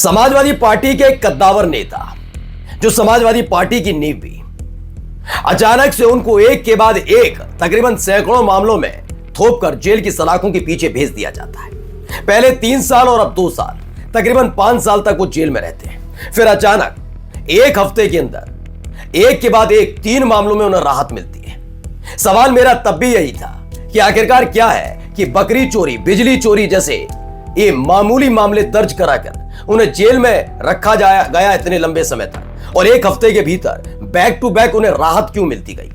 Samajwadi party के एक कद्दावर नेता जो समाजवादी पार्टी की नींव भी, अचानक से उनको एक के बाद एक तकरीबन सैकड़ों मामलों में थोपकर जेल की सलाखों के पीछे भेज दिया जाता है। पहले 3 साल और अब 2 साल, तकरीबन 5 साल तक वो जेल में रहते हैं। फिर अचानक एक हफ्ते के अंदर एक के बाद एक 3 मामलों में उन्हें राहत मिलती है। सवाल मेरा तब भी यही था कि आखिरकार क्या है कि बकरी चोरी, बिजली चोरी जैसे ये मामूली मामले दर्ज कराकर उन्हें जेल में रखा गया इतने लंबे समय तक, और एक हफ्ते के भीतर बैक टू बैक उन्हें राहत क्यों मिलती गई?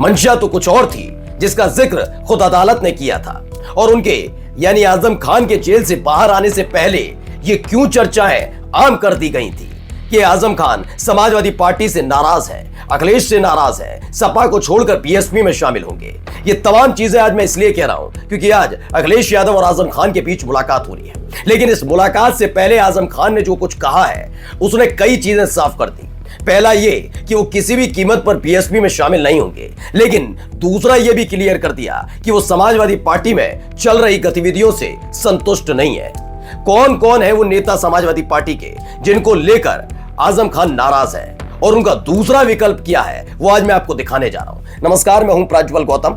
मंशा तो कुछ और थी जिसका जिक्र खुद अदालत ने किया था, और उनके यानी आजम खान के जेल से बाहर आने से पहले ये क्यों चर्चाएं आम कर दी गई थी कि आजम खान समाजवादी पार्टी से नाराज है, अखिलेश से नाराज है, सपा को छोड़कर बीएसपी में शामिल होंगे। ये तमाम चीजें आज मैं इसलिए कह रहा हूं क्योंकि आज अखिलेश यादव और आजम खान के बीच मुलाकात हो रही है। लेकिन इस मुलाकात से पहले आजम खान ने जो कुछ कहा है उसने कई चीजें साफ कर दी। पहला ये कि वो किसी भी कीमत पर बीएसपी में शामिल नहीं होंगे, लेकिन दूसरा ये भी क्लियर कर दिया कि वो समाजवादी पार्टी में चल रही गतिविधियों से संतुष्ट नहीं है। कौन कौन है वो नेता समाजवादी पार्टी के जिनको लेकर आजम खान नाराज है और उनका दूसरा विकल्प क्या है, वो आज मैं आपको दिखाने जा रहा हूं। नमस्कार, मैं हूं प्रज्वल गौतम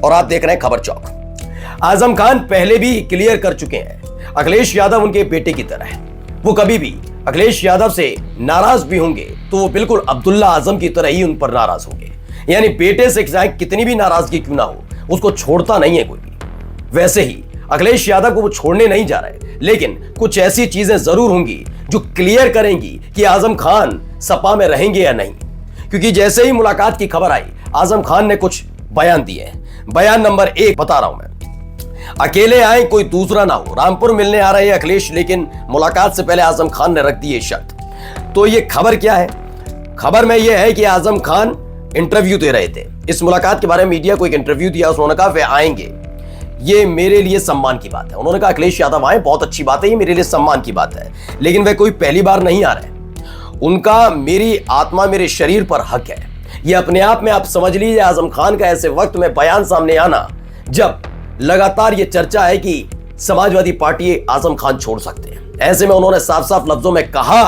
और आप देख रहे हैं खबर चौक। आजम खान पहले भी क्लियर कर चुके हैं अखिलेश यादव उनके बेटे की तरह है। वो कभी भी अखिलेश यादव से नाराज भी होंगे तो वो बिल्कुल अब्दुल्ला आजम की तरह ही उन पर नाराज होंगे, यानी बेटे से चाहे कितनी भी नाराजगी क्यों ना हो उसको छोड़ता नहीं है कोई भी। वैसे ही अखिलेश यादव को वो छोड़ने नहीं जा रहे, लेकिन कुछ ऐसी चीजें जरूर होंगी जो क्लियर करेंगी कि आजम खान सपा में रहेंगे या नहीं। क्योंकि जैसे ही मुलाकात की खबर आई, आजम खान ने कुछ बयान दिए। बयान नंबर 1 बता रहा हूं मैं। अकेले आए, कोई दूसरा ना हो। रामपुर मिलने आ रहे हैं अखिलेश, लेकिन मुलाकात से पहले आजम खान ने रख दी ये शर्त। तो ये खबर क्या है? खबर में यह है कि आजम खान इंटरव्यू दे रहे थे। इस मुलाकात के बारे में मीडिया को एक इंटरव्यू दिया, उन्होंने कहा वे आएंगे, ये मेरे लिए सम्मान की बात है। उन्होंने कहा अखिलेश यादव आए, बहुत अच्छी बात है, ये मेरे लिए सम्मान की बात है, लेकिन वे कोई पहली बार नहीं आ रहे। उनका मेरी आत्मा, मेरे शरीर पर हक है। ये अपने आप में आप समझ लीजिए आजम खान का ऐसे वक्त में बयान सामने आना जब लगातार ये चर्चा है कि समाजवादी पार्टी आजम खान छोड़ सकते हैं। ऐसे में उन्होंने साफ साफ लफ्जों में कहा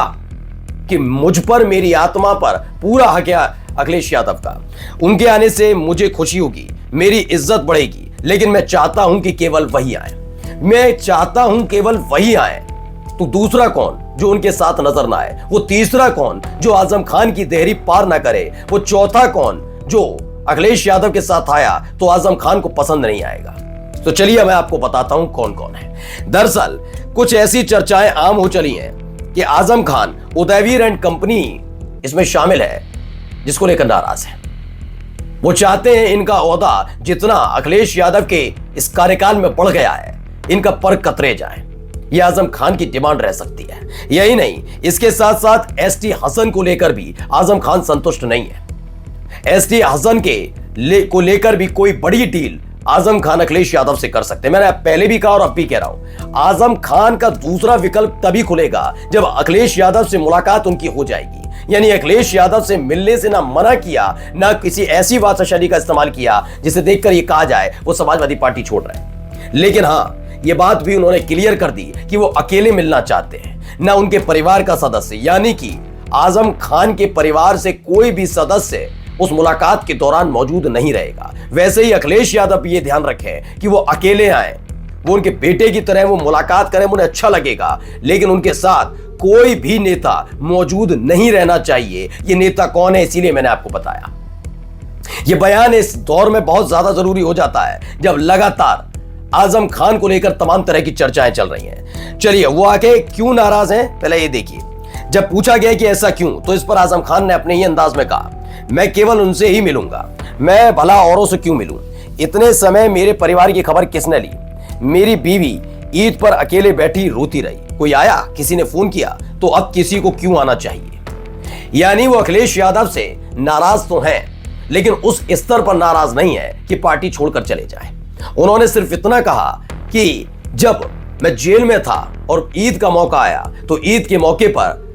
कि मुझ पर, मेरी आत्मा पर पूरा हक है अखिलेश यादव का। उनके आने से मुझे खुशी होगी, मेरी इज्जत बढ़ेगी, लेकिन मैं चाहता हूं कि केवल वही आए। मैं चाहता हूं केवल वही आए। तो दूसरा कौन जो उनके साथ नजर ना आए? वो तीसरा कौन जो आजम खान की देहरी पार ना करे? वो चौथा कौन जो अखिलेश यादव के साथ आया तो आजम खान को पसंद नहीं आएगा? तो चलिए मैं आपको बताता हूं कौन कौन है। दरअसल कुछ ऐसी चर्चाएं आम हो चली हैं कि आजम खान उदयवीर एंड कंपनी इसमें शामिल है, जिसको लेकर नाराज है। वो चाहते हैं इनका ओहदा जितना अखिलेश यादव के इस कार्यकाल में बढ़ गया है, इनका पर कतरे जाए। यह आजम खान की डिमांड रह सकती है। यही नहीं, इसके साथ साथ एसटी हसन को लेकर भी आजम खान संतुष्ट नहीं है। एसटी हसन को लेकर भी कोई बड़ी डील आजम खान अखिलेश यादव से कर सकते हैं। मैंने पहले भी कहा और अब भी कह रहा हूं, आजम खान का दूसरा विकल्प तभी खुलेगा जब अखिलेश यादव से मुलाकात उनकी हो जाएगी। यानी अखिलेश यादव से मिलने से ना मना किया, ना किसी ऐसी भाषाशैली का इस्तेमाल किया जिसे देखकर ये कहा जाए वो समाजवादी पार्टी छोड़ रहे हैं। लेकिन हाँ, ये बात भी उन्होंने क्लियर कर दी कि वो अकेले मिलना चाहते हैं, ना उनके परिवार का सदस्य, यानी कि आजम खान के परिवार से कोई भी सदस्य उस मुलाकात के दौरान मौजूद नहीं रहेगा। वैसे ही अखिलेश यादव ये ध्यान रखें कि वो अकेले आए, वो उनके बेटे की तरह वो मुलाकात करें, उन्हें अच्छा लगेगा, लेकिन उनके साथ कोई भी नेता मौजूद नहीं रहना चाहिए। ये नेता कौन है, इसीलिए मैंने आपको बताया। ये बयान इस दौर में बहुत ज्यादा जरूरी हो जाता है जब लगातार आजम खान को लेकर तमाम तरह की चर्चाएं चल रही हैं। चलिए, वो आके क्यों नाराज हैं पहले ये देखिए। जब पूछा गया कि ऐसा क्यों, तो इस पर आजम खान ने अपने ही अंदाज में कहा, मैं केवल उनसे ही मिलूंगा, मैं भला औरों से क्यों मिलूं? इतने समय मेरे परिवार की खबर किसने ली? मेरी बीवी ईद पर अकेले बैठी रोती रही, कोई आया, किसी ने फोन किया, तो अब किसी को क्यों आना चाहिए? यानी वो अखिलेश यादव से नाराज तो हैं, लेकिन उस स्तर पर नाराज नहीं है कि पार्टी छोड़कर चले जाए। उन्होंने सिर्फ इतना कहा कि जब मैं जेल में था और ईद का मौका आया तो ईद के मौके पर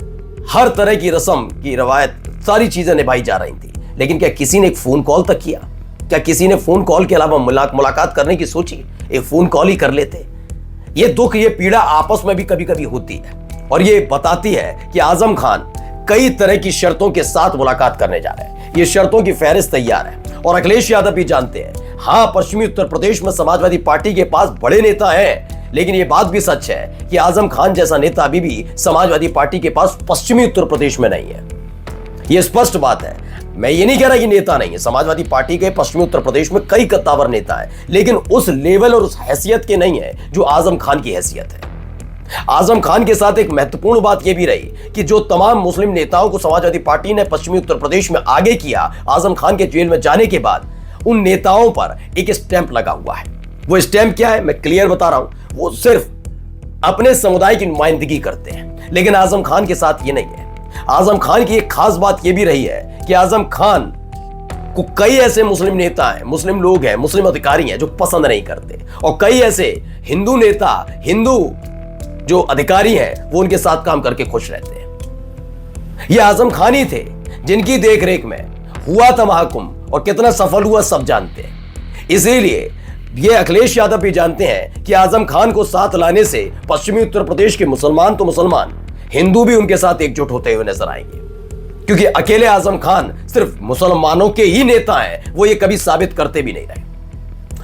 हर तरह की रस्म की रवायत, सारी चीजें निभाई जा रही थी, लेकिन क्या किसी ने एक फोन कॉल तक किया? क्या किसी ने फोन कॉल के अलावा मुलाकात करने की सोची? एक फोन कॉल ही कर लेते। ये दुख, ये पीड़ा आपस में भी कभी कभी होती है। और ये बताती है कि आजम खान कई तरह की शर्तों के साथ मुलाकात करने जा रहे हैं। ये शर्तों की फहरिस्त तैयार है और अखिलेश यादव भी जानते हैं। हां, पश्चिमी उत्तर प्रदेश में समाजवादी पार्टी के पास बड़े नेता हैं, लेकिन यह बात भी सच है कि आजम खान जैसा नेता अभी भी समाजवादी पार्टी के पास पश्चिमी उत्तर प्रदेश में नहीं है। यह स्पष्ट बात है। मैं ये नहीं कह रहा कि नेता नहीं है, समाजवादी पार्टी के पश्चिमी उत्तर प्रदेश में कई कद्दावर नेता हैं, लेकिन उस लेवल और उस हैसियत के नहीं है जो आजम खान की हैसियत है। आजम खान के साथ एक महत्वपूर्ण बात यह भी रही कि जो तमाम मुस्लिम नेताओं को समाजवादी पार्टी ने पश्चिमी उत्तर प्रदेश में आगे किया, आजम खान के जेल में जाने के बाद उन नेताओं पर एक स्टैंप लगा हुआ है। वो स्टैंप क्या है मैं क्लियर बता रहा हूं। वो सिर्फ अपने समुदाय की नुमाइंदगी करते हैं, लेकिन आजम खान के साथ ये नहीं है। आजम खान की एक खास बात यह भी रही है कि आजम खान को कई ऐसे मुस्लिम नेता हैं, मुस्लिम लोग हैं, मुस्लिम अधिकारी हैं जो पसंद नहीं करते, और कई ऐसे हिंदू नेता, हिंदू जो अधिकारी हैं वो उनके साथ काम करके खुश रहते हैं। ये आजम खान ही थे जिनकी देखरेख में हुआ था महाकुंभ, और कितना सफल हुआ सब जानते हैं। इसीलिए ये अखिलेश यादव भी जानते हैं कि आजम खान को साथ लाने से पश्चिमी उत्तर प्रदेश के मुसलमान तो मुसलमान, हिंदू भी उनके साथ एकजुट होते हुए नजर आएंगे, क्योंकि अकेले आजम खान सिर्फ मुसलमानों के ही नेता हैं, वो ये कभी साबित करते भी नहीं रहे।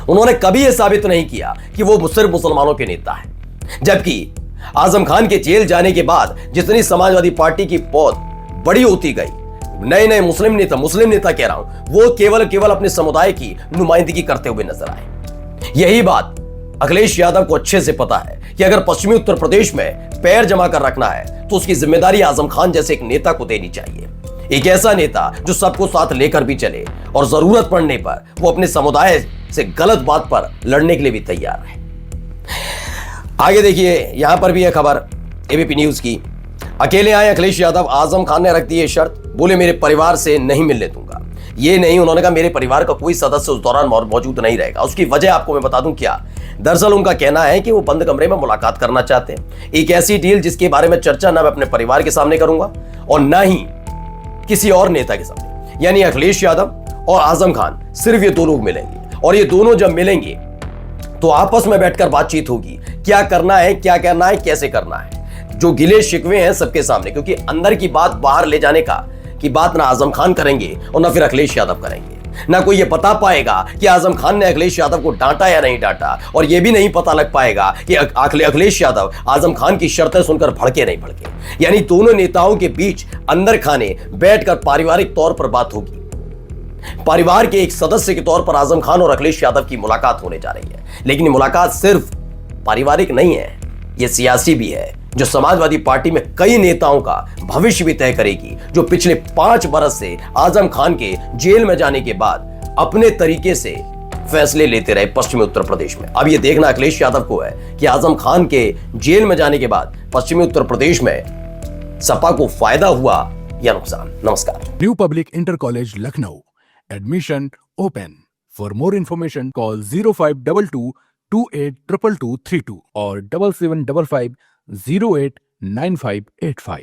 उन्होंने कभी ये साबित नहीं किया कि वो सिर्फ मुसलमानों के नेता हैं। जबकि आजम खान के जेल जाने के बाद जितनी समाजवादी पार्टी की पौध बड़ी होती गई, नए नए मुस्लिम नेता कह रहा हूं, वो केवल अपने समुदाय की नुमाइंदगी करते हुए नजर आए। यही बात अखिलेश यादव को अच्छे से पता है कि अगर पश्चिमी उत्तर प्रदेश में पैर जमा कर रखना है तो उसकी जिम्मेदारी आजम खान जैसे एक नेता को देनी चाहिए। एक ऐसा नेता जो सबको साथ लेकर भी चले और जरूरत पड़ने पर वो अपने समुदाय से गलत बात पर लड़ने के लिए भी तैयार है। आगे देखिए, यहां पर भी है खबर एबीपी न्यूज की। अकेले आए अखिलेश यादव, आजम खान ने रख दी शर्त, बोले मेरे परिवार से नहीं मिलने दूंगा। ये नहीं, उन्होंने कहा मेरे परिवार का कोई सदस्य उस दौरान मौजूद नहीं रहेगा। उसकी वजह आपको मैं बता दूं क्या। दरअसल उनका कहना है कि वो बंद कमरे में मुलाकात करना चाहते हैं, एक ऐसी डील जिसके बारे में चर्चा ना मैं अपने परिवार के सामने करूंगा और ना ही किसी और नेता के सामने। यानी अखिलेश यादव और आजम खान, सिर्फ ये दो लोग मिलेंगे, और ये दोनों जब मिलेंगे तो आपस में बैठकर बातचीत होगी, क्या करना है, क्या करना है, कैसे करना है। जो गिले शिकवे हैं सबके सामने, क्योंकि अंदर की बात बाहर ले जाने की बात ना आजम खान करेंगे और ना फिर अखिलेश यादव करेंगे। ना कोई ये बता पाएगा कि आजम खान ने अखिलेश यादव को डांटा या नहीं डांटा, और ये भी नहीं पता लग पाएगा कि अखिलेश यादव आजम खान की शर्तें सुनकर भड़के नहीं भड़के। यानी दोनों नेताओं के बीच अंदर खाने बैठकर पारिवारिक तौर पर बात होगी। परिवार के एक सदस्य के तौर पर आजम खान और अखिलेश यादव की मुलाकात होने जा रही है, लेकिन ये मुलाकात सिर्फ पारिवारिक नहीं है, ये सियासी भी है, जो समाजवादी पार्टी में कई नेताओं का भविष्य भी तय करेगी, जो पिछले 5 बरस से आजम खान के जेल में जाने के बाद अपने तरीके से फैसले लेते रहे पश्चिमी उत्तर प्रदेश में। अब ये देखना अखिलेश यादव को है कि आजम खान के जेल में जाने के बाद पश्चिमी उत्तर प्रदेश में सपा को फायदा हुआ या नुकसान। नमस्कार। New public inter college Lucknow, admission open. For more information call 0522 282232 और 7755 089585।